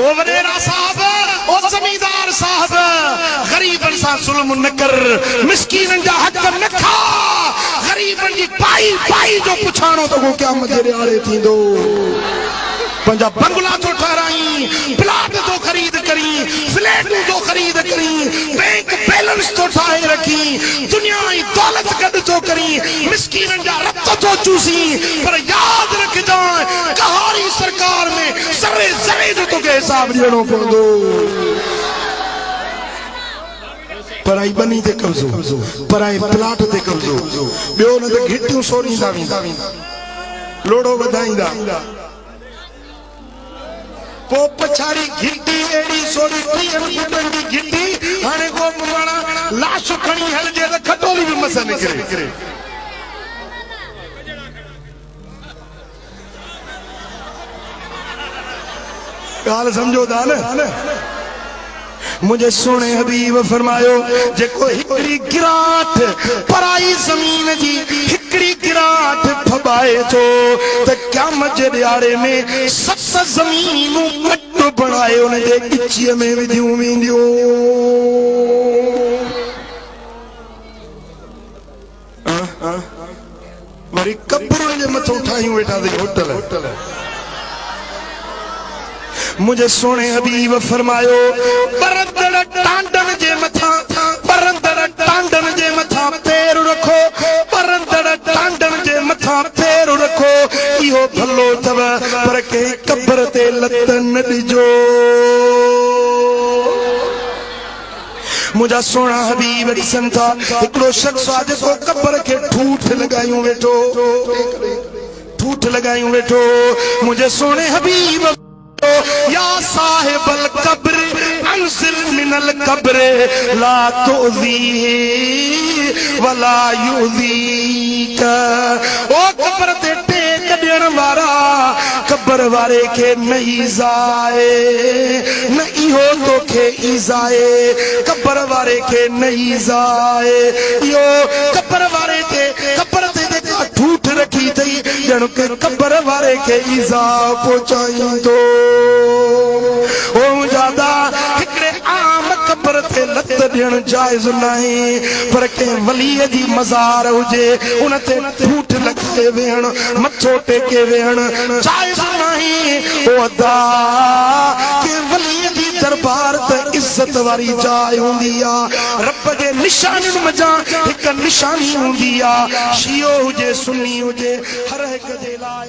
ओ वडेरा साहब, ओ जमींदार साहब, गरीबन सा जुल्म न कर, मिस्कीनन जा हक न खा, गरीबन जी पाई पाई जो पुछाणो तो को क्या मजरे आले थींदो। पंजा बंगला तो ठहराई, प्लाट तो खरीद करी, फ्लैट तो खरीद करी, बैंक बैलेंस तो ठाहे रखी, दुनिया ही दौलत गड तो करी, मिस्कीनन जा रक्त तो चूसी। पर याद रख जाए कहारी सरकार में सरे सरे जो तो के हिसाब ॾियणो पवंदो। पराई बनी ते कब्जो, पराई प्लाट ते कब्जो, ॿियो न त घिटियूं सोरींदा वेंदा, लोड़ो वधाईंदा, पो पछाड़ी घिटी एड़ी सोड़ी 30 फुटन जी घिटी, हाणे को माणा लाश खणी हलजे त खटोली भी मस निकरे। गाल समझो था न। मुझे सोने हबीब फरमायो जेको हिकड़ी गिराट पराई जमीन जी हिकड़ी गिराट फबाए तो त क़यामत जे ॾियारे में 7 ज़मीनूं कट बनाए उन जे गिचीअ में विधियूं वेंदियूं। वरी कब्रुनि जे मथां ठाहियूं वेठा अथई होटल। मुझे सोने हबीब फरमायो परंदड़ टांडन जे मथा, परंदड़ टांडन जे मथा पैर रखो, परंदड़ टांडन जे मथा पैर रखो, इहो भलो तव पर के कब्र ते लत न ॾिजो। मुझा सोना हबीब ॾिसन था हिकिड़ो शख्स आहे जेको कब्र खे ठूठ लॻायूं वेठो, ठूठ लॻायूं वेठो। मुझे सोने हबीब या साहिबल कब्र अंसिल मिनल कब्र ला तुज़ीही वला युज़ीक। ओ कब्र ते टेक ॾियण वारा कब्र वारे के न ईज़ाए, न इहो तोखे ईज़ाए, कब्र वारे के न ईज़ाए। इहो कब्र वारे ते कब्र ते जेका ठूठ रखी अथई ॼण के कब्र वारे के ईज़ा पहुचाईंदो। ओ ज्यादा हिकड़े आम कब्र ते लत ॾियण जाइज़ नहीं, पर के वलीअ जी मज़ार हुजे उन ते ठूठ लॻाए वेहण, मथो टेके वेहण जाइज़ नहीं। ओ अदा के वलीअ जी दरबार त इज्जत वारी जाइ हूंदी आ, रब जे निशाननि मज़ा हिक निशानी हूंदी आ। शियो हुजे सुन्नी हुजे हर हिक जे लाइ